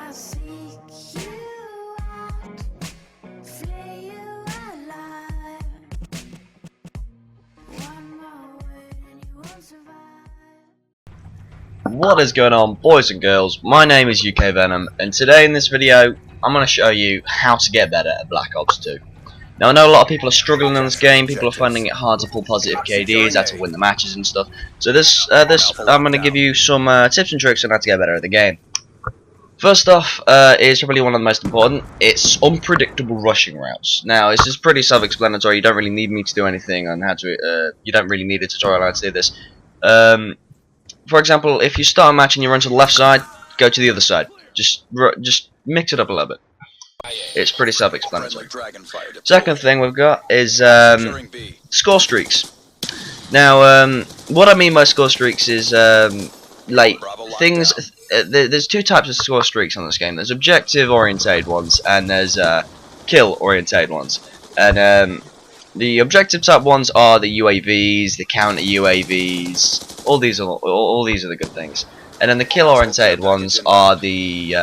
What is going on, boys and girls? My name is UK Venom, and today in this video I'm going to show you how to get better at Black Ops 2. Now I know a lot of people are struggling in this game, people are finding it hard to pull positive KDs, how to win the matches and stuff. So I'm going to give you some tips and tricks on how to get better at the game. First off is probably one of the most important. It's unpredictable rushing routes. Now this is pretty self-explanatory, you don't really need me to do anything on how to, you don't really need a tutorial on how to do this. For example, if you start a match and you run to the left side, go to the other side. Just mix it up a little bit. It's pretty self-explanatory. Second thing we've got is score streaks. Now, what I mean by score streaks is like things. There's two types of score streaks on this game. There's objective-oriented ones, and there's kill-oriented ones. And the objective type ones are the UAVs, the counter UAVs. All these are the good things. And then the kill-oriented ones are the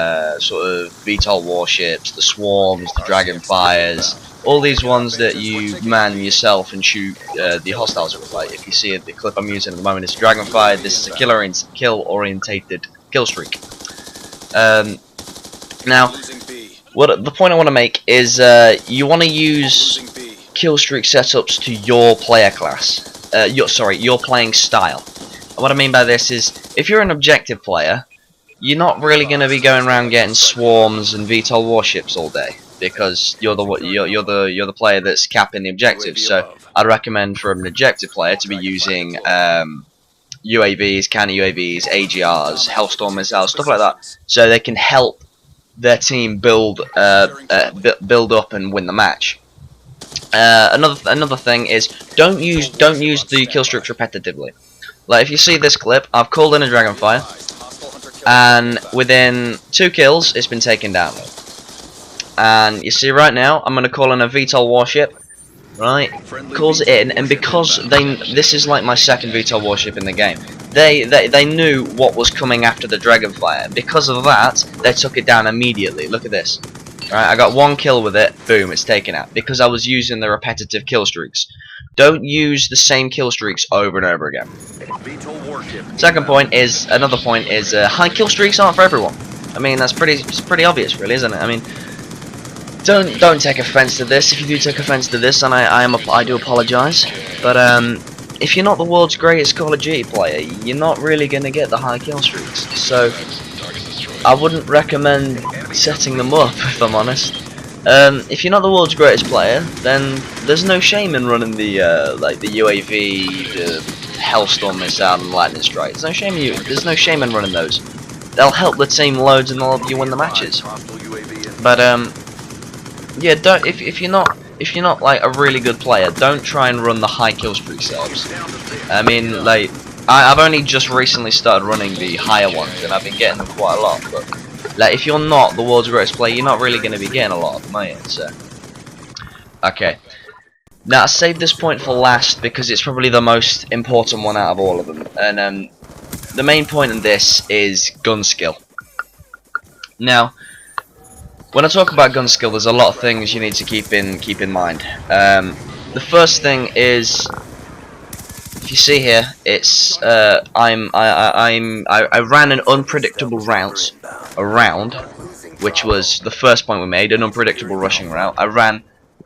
sort of VTOL warships, the swarms, the dragonfires. All these ones that you man yourself and shoot the hostiles with. Like if you see the clip I'm using at the moment, it's a dragonfire. This is a kill-orientated kill streak. Now, the point I want to make is you want to use kill streak setups to your player class. Your playing style. And what I mean by this is, if you're an objective player, you're not really going to be going around getting swarms and VTOL warships all day, because you're the player that's capping the objectives. So I'd recommend for an objective player to be using UAVs, counter UAVs, AGRs, Hellstorm missiles, stuff like that, so they can help their team build up and win the match. Another thing is don't use the kill streaks repetitively. Like if you see this clip, I've called in a dragonfire, and within 2 kills, it's been taken down. And you see right now, I'm gonna call in a VTOL warship. Right, calls it in, and because this is like my second VTOL warship in the game. They knew what was coming after the dragonfire. Because of that, they took it down immediately. Look at this. Right, I got 1 kill with it. Boom, it's taken out because I was using the repetitive kill streaks. Don't use the same kill streaks over and over again. Another point is high kill streaks aren't for everyone. I mean it's pretty obvious, really, isn't it? I mean, don't take offense to this. If you do take offense to this, and I do apologize. But if you're not the world's greatest Call of Duty player, you're not really gonna get the high kill streaks. So I wouldn't recommend setting them up, if I'm honest. If you're not the world's greatest player, then there's no shame in running the like the UAV, the Hellstorm missile, and Lightning Strike. There's no shame in running those. They'll help the team loads and they'll help you win the matches. But yeah, if you're not like a really good player, don't try and run the high kill streak setups. I mean, like I've only just recently started running the higher ones, and I've been getting them quite a lot. But like, if you're not the world's greatest player, you're not really going to be getting a lot of them, are you? So, okay. Now, I saved this point for last because it's probably the most important one out of all of them. And the main point in this is gun skill. Now, when I talk about gun skill, there's a lot of things you need to keep in mind. The first thing is, if you see here, it's I ran an unpredictable route around, which was the first point we made, an unpredictable rushing route. I ran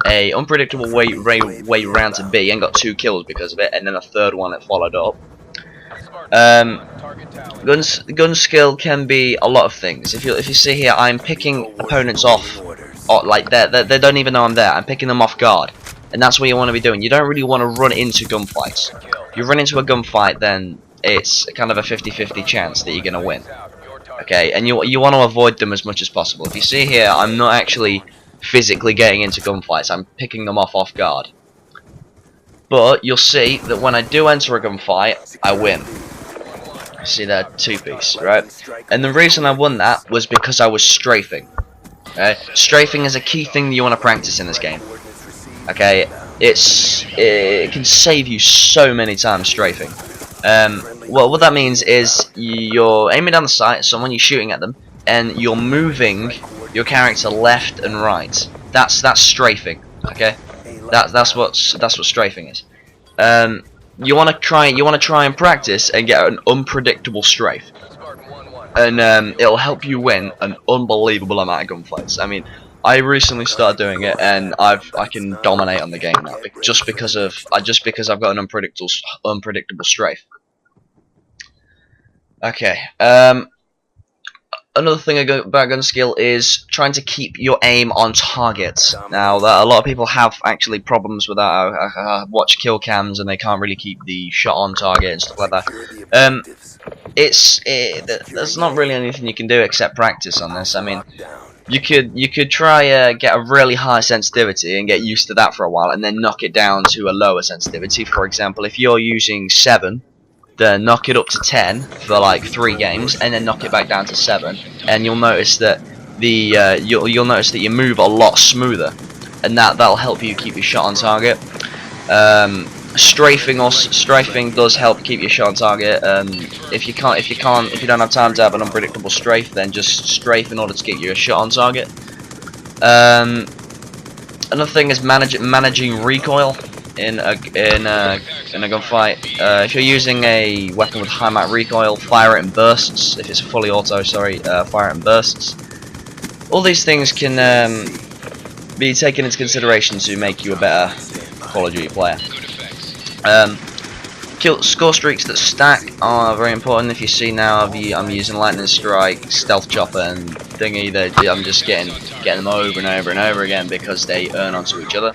a unpredictable way round to B and got 2 kills because of it, and then a third one that followed up. Gun skill can be a lot of things. If you see here, I'm picking opponents off, like they don't even know I'm there. I'm picking them off guard, and that's what you want to be doing. You don't really want to run into gunfights. If you run into a gunfight, then it's kind of a 50-50 chance that you're gonna win. Okay, and you want to avoid them as much as possible. If you see here, I'm not actually physically getting into gunfights. I'm picking them off guard. But you'll see that when I do enter a gunfight, I win. See that 2-piece, right? And the reason I won that was because I was strafing. Okay? Strafing is a key thing that you want to practice in this game. Okay, it can save you so many times strafing. Well, what that means is you're aiming down the sight at someone, you're shooting at them, and you're moving your character left and right. That's strafing. Okay, that's what strafing is. You want to try and practice and get an unpredictable strafe, and it'll help you win an unbelievable amount of gunfights. I mean, I recently started doing it, and I can dominate on the game now just because I've got an unpredictable strafe. Okay. Another thing about gun skill is trying to keep your aim on target. Now, a lot of people have actually problems with that. I watch kill cams and they can't really keep the shot on target and stuff like that. There's not really anything you can do except practice on this. I mean, you could try get a really high sensitivity and get used to that for a while, and then knock it down to a lower sensitivity. For example, if you're using 7. Then knock it up to 10 for like 3 games, and then knock it back down to 7, and you'll notice that you'll notice that you move a lot smoother, and that'll help you keep your shot on target. Strafing does help keep your shot on target. If you don't have time to have an unpredictable strafe, then just strafe in order to get your shot on target. Another thing is managing recoil in a gunfight. If you're using a weapon with high amount recoil, fire it in bursts. If it's a fully auto, fire it in bursts. All these things can be taken into consideration to make you a better Call of Duty player. Score streaks that stack are very important. If you see now, I'm using lightning strike, stealth chopper, and thingy. I'm just getting them over and over and over again because they earn onto each other.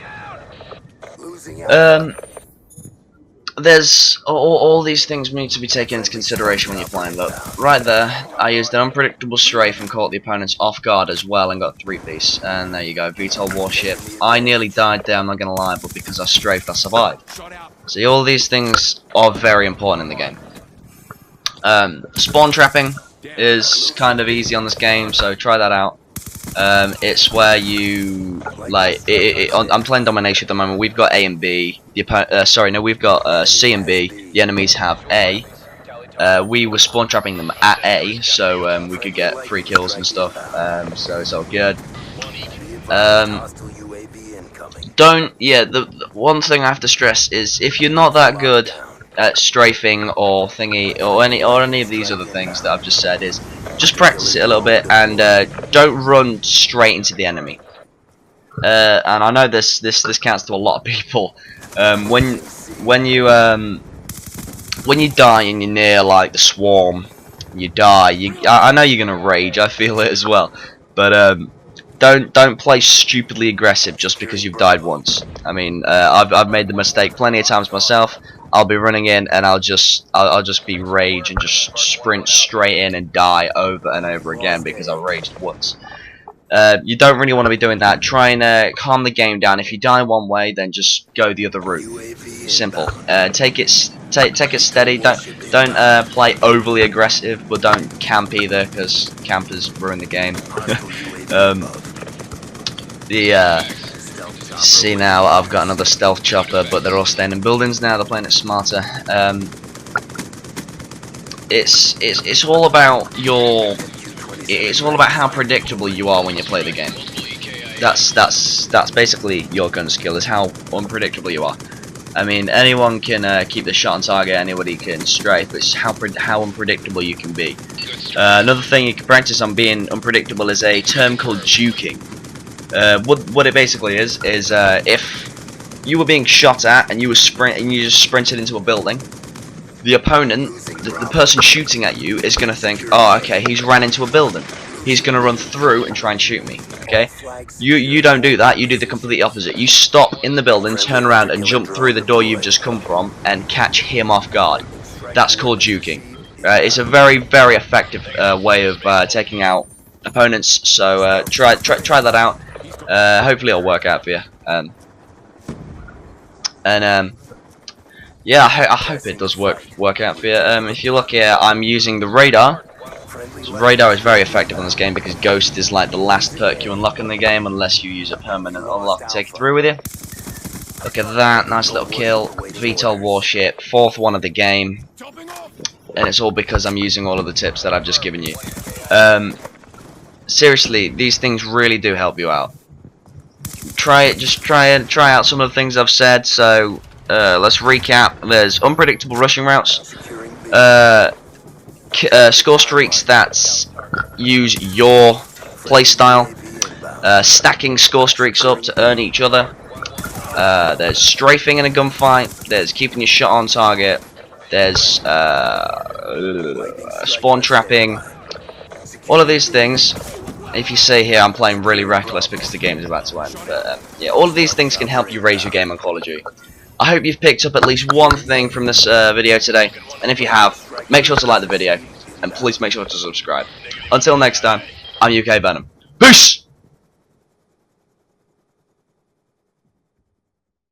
There's all these things need to be taken into consideration when you're playing. Look, right there, I used an unpredictable strafe and caught the opponents off guard as well and got a 3-piece. And there you go, VTOL warship. I nearly died there, I'm not gonna lie, but because I strafed, I survived. See, all these things are very important in the game. Spawn trapping is kind of easy on this game, so try that out. It's where you I'm playing domination at the moment. We've got A and B. We've got C and B. The enemies have A. We were spawn trapping them at A, so we could get 3 kills and stuff. So it's all good. The one thing I have to stress is if you're not that good at strafing or thingy or any of these other things that I've just said, is just practice it a little bit and don't run straight into the enemy. And I know this counts to a lot of people. When you die and you're near like the swarm, you die. I know you're gonna rage. I feel it as well. But don't play stupidly aggressive just because you've died once. I mean, I've made the mistake plenty of times myself. I'll be running in and I'll just be rage and just sprint straight in and die over and over again because I raged once. You don't really want to be doing that. Try and calm the game down. If you die one way, then just go the other route. Simple. Take it steady. Don't play overly aggressive, but don't camp either, because campers ruin the game. See now, I've got another stealth chopper, but they're all staying in buildings now. They're playing it smarter. It's all about how predictable you are when you play the game. That's basically your gun skill, is how unpredictable you are. I mean, anyone can keep the shot on target, anybody can strafe, but it's how unpredictable you can be. Another thing you can practice on being unpredictable is a term called juking. What it basically is if you were being shot at and you just sprinted into a building, the opponent, the person shooting at you, is going to think, oh, okay, he's ran into a building. He's going to run through and try and shoot me. Okay? You don't do that. You do the complete opposite. You stop in the building, turn around, and jump through the door you've just come from and catch him off guard. That's called juking. It's a very, very effective way of taking out opponents. So try that out. Hopefully it'll work out for you. Yeah, I hope it does work out for you. If you look here, I'm using the radar. So radar is very effective on this game because Ghost is like the last perk you unlock in the game unless you use a permanent unlock to take it through with you. Look at that, nice little kill. VTOL warship, 4th one of the game. And it's all because I'm using all of the tips that I've just given you. seriously, these things really do help you out. Just try out some of the things I've said. So let's recap. There's unpredictable rushing routes, score streaks that use your playstyle, stacking score streaks up to earn each other. There's strafing in a gunfight. There's keeping your shot on target. There's spawn trapping. All of these things. If you see here, I'm playing really reckless because the game is about to end. But yeah, all of these things can help you raise your game on Call of Duty. I hope you've picked up at least one thing from this video today. And if you have, make sure to like the video. And please make sure to subscribe. Until next time, I'm UK VenoM. Peace!